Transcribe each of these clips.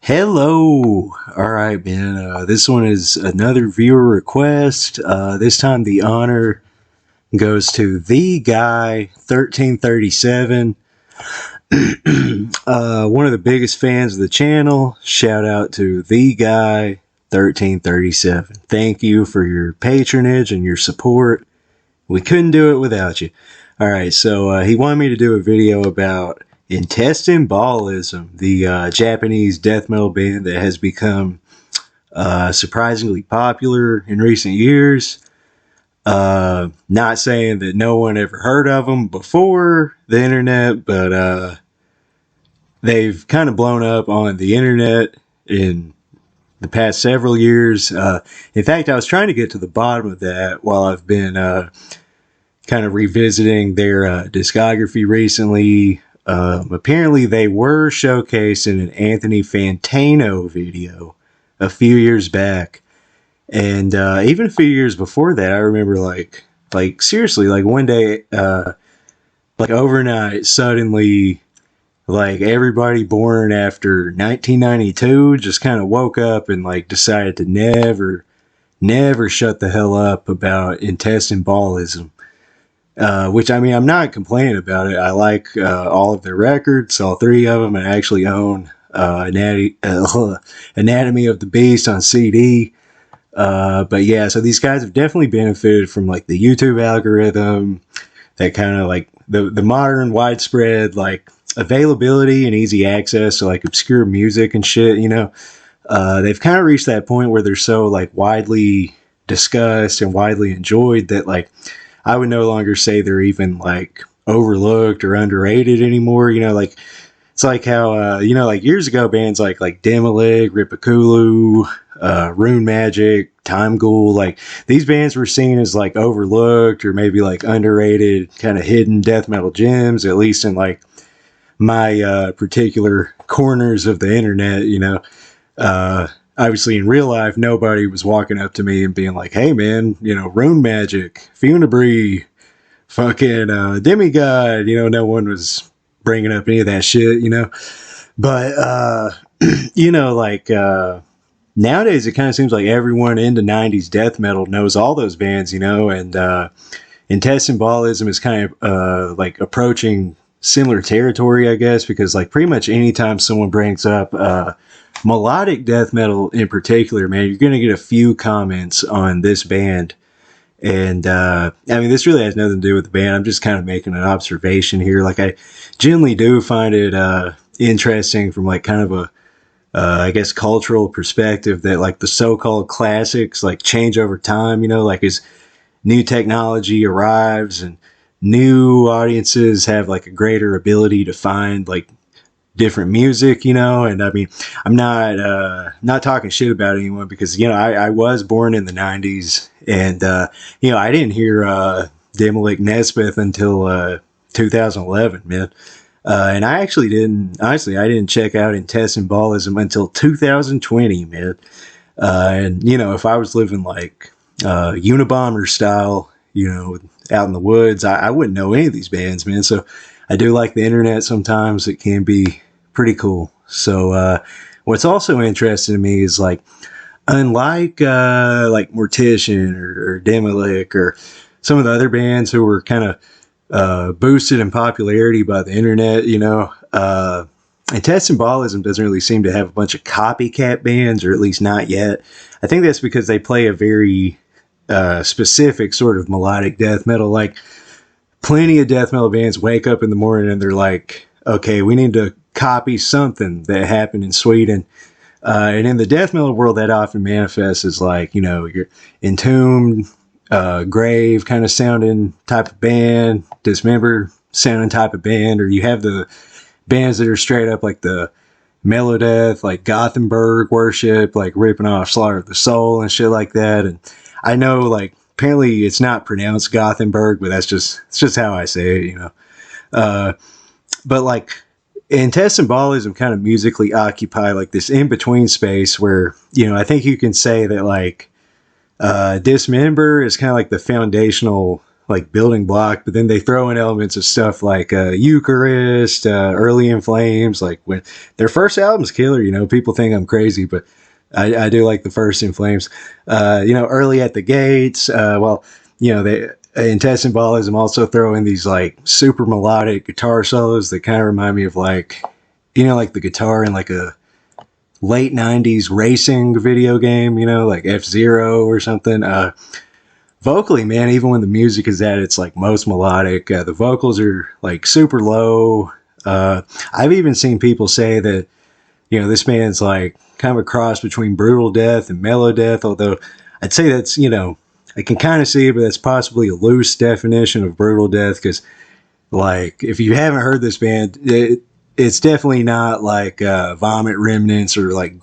Hello. All right, man. This one is another viewer request. This time the honor goes to the guy 1337. One of the biggest fans of the channel. Shout out to the guy 1337. Thank you for your patronage and your support. We couldn't do it without you. All right, so he wanted me to do a video about Intestine Baalism, the Japanese death metal band that has become surprisingly popular in recent years. Not saying that no one ever heard of them before the internet, but they've kind of blown up on the internet in the past several years. In fact, I was trying to get to the bottom of that while I've been kind of revisiting their discography recently. Apparently they were showcased in an Anthony Fantano video a few years back. And even a few years before that, I remember like seriously, like one day, like overnight, suddenly, like everybody born after 1992 just kind of woke up and like decided to never shut the hell up about Intestine Baalism. Which, I mean, I'm not complaining about it. I like all of their records, all three of them. I actually own Anatomy of the Beast on CD. But yeah, so these guys have definitely benefited from like the YouTube algorithm, that kind of like the modern widespread like availability and easy access to like obscure music and shit, you know. They've kind of reached that point where they're so like widely discussed and widely enjoyed that like I would no longer say they're even like overlooked or underrated anymore. You know, like it's like how you know, like years ago bands like Demilig, Ripakulu, Rune Magic, Time Ghoul, like these bands were seen as like overlooked or maybe like underrated, kind of hidden death metal gems, at least in like my particular corners of the internet, you know. Obviously, in real life, nobody was walking up to me and being like, hey, man, you know, Rune Magic, Funebris, fucking Demigod, you know, no one was bringing up any of that shit, you know. But, you know, like, nowadays it kind of seems like everyone into 90s death metal knows all those bands, you know, and Intestine Baalism is kind of like approaching similar territory, I guess, because like pretty much anytime someone brings up melodic death metal in particular, man, you're going to get a few comments on this band. And I mean, this really has nothing to do with the band. I'm just kind of making an observation here. Like, I generally do find it interesting from like kind of a I guess cultural perspective that like the so-called classics like change over time, you know, like as new technology arrives and new audiences have like a greater ability to find like different music, you know. And I mean, I'm not talking shit about anyone because, you know, I was born in the 90s and, you know, I didn't hear Demilik Nesbeth until 2011, man. And I actually didn't, honestly, I didn't check out Intestine Baalism until 2020, man. And, you know, if I was living like Unabomber style, you know, out in the woods, I wouldn't know any of these bands, man. So I do like the internet sometimes. It can be pretty cool. So what's also interesting to me is like, unlike like Mortician or Demilik or some of the other bands who were kind of boosted in popularity by the internet, you know, Intestine Baalism doesn't really seem to have a bunch of copycat bands, or at least not yet. I think that's because they play a very specific sort of melodic death metal. Like plenty of death metal bands wake up in the morning and they're like, okay, we need to copy something that happened in Sweden. And in the death metal world, that often manifests as like, you know, your Entombed, Grave kind of sounding type of band, Dismember sounding type of band, or you have the bands that are straight up like the Melodeath, like Gothenburg Worship, like ripping off Slaughter of the Soul and shit like that. And I know like apparently it's not pronounced Gothenburg, but it's just how I say it, you know. But like Intestine Baalism kind of musically occupy like this in-between space where, you know, I think you can say that like Dismember is kind of like the foundational like building block, but then they throw in elements of stuff like Eucharist, Early in Flames. Like when their first album's killer, you know, people think I'm crazy, but I do like the first In Flames. You know, Early at the Gates. Well, you know, they Intestine Baalism also throw in these like super melodic guitar solos that kind of remind me of like, you know, like the guitar in like a late 90s racing video game, you know, like F-Zero or something. Vocally, man, even when the music is at its like most melodic, the vocals are like super low. I've even seen people say that, you know, this band's like kind of a cross between brutal death and mellow death, although I'd say that's, you know, I can kind of see it, but that's possibly a loose definition of brutal death, because like if you haven't heard this band, it's definitely not like Vomit Remnants or like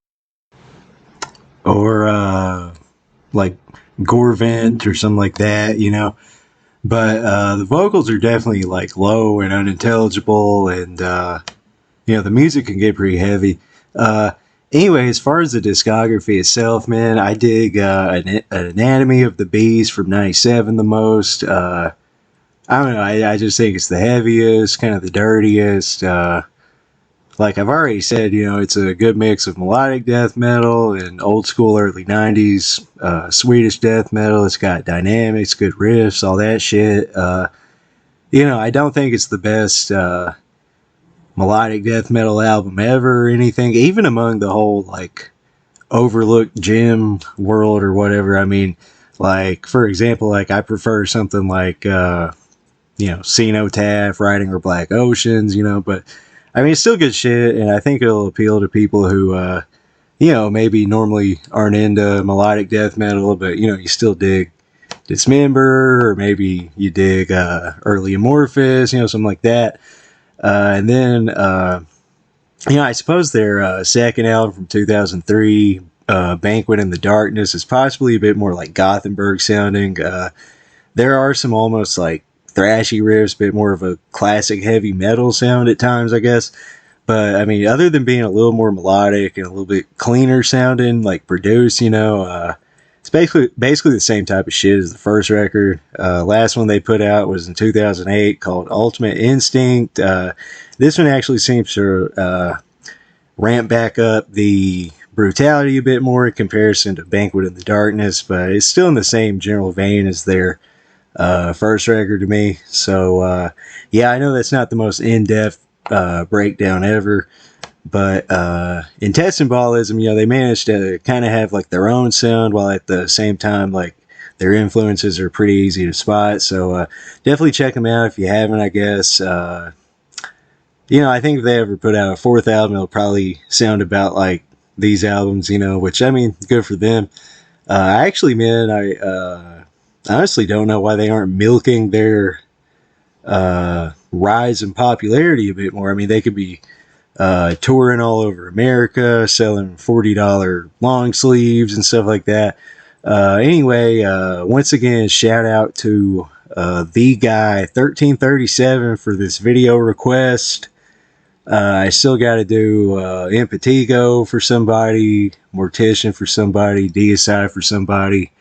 Gorvent or something like that, you know. But the vocals are definitely like low and unintelligible, and you know, the music can get pretty heavy. Anyway, as far as the discography itself, man, I dig an Anatomy of the Beast from '97 the most. I don't know, I just think it's the heaviest, kind of the dirtiest. Like I've already said, you know, it's a good mix of melodic death metal and old school early 90s Swedish death metal. It's got dynamics, good riffs, all that shit. You know, I don't think it's the best melodic death metal album ever or anything, even among the whole like overlooked gem world or whatever. I mean, like for example, like I prefer something like you know, Cenotaph, Riding or Black Oceans, you know, but I mean, it's still good shit, and I think it'll appeal to people who, you know, maybe normally aren't into melodic death metal, but, you know, you still dig Dismember, or maybe you dig early Amorphous, you know, something like that. And then, you know, I suppose their second album from 2003, Banquet in the Darkness, is possibly a bit more like Gothenburg sounding. There are some almost like thrashy riffs, a bit more of a classic heavy metal sound at times, I guess. But I mean, other than being a little more melodic and a little bit cleaner sounding, like produced, you know, it's basically the same type of shit as the first record. Last one they put out was in 2008 called Ultimate Instinct. This one actually seems to ramp back up the brutality a bit more in comparison to Banquet in the Darkness, but it's still in the same general vein as their first record to me. So yeah, I know that's not the most in-depth breakdown ever, but Intestine Baalism, you know, they managed to kind of have like their own sound while at the same time like their influences are pretty easy to spot. So definitely check them out if you haven't, I guess. You know, I think if they ever put out a fourth album, it'll probably sound about like these albums, you know, which I mean, good for them. Actually, man, I honestly don't know why they aren't milking their rise in popularity a bit more. I mean, they could be touring all over America, selling $40 long sleeves and stuff like that. Anyway, once again, shout out to the guy 1337 for this video request. I still got to do Impetigo for somebody, Mortician for somebody, Deicide for somebody.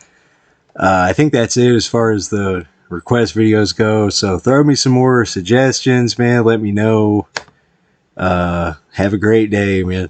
I think that's it as far as the request videos go. So throw me some more suggestions, man. Let me know. Have a great day, man.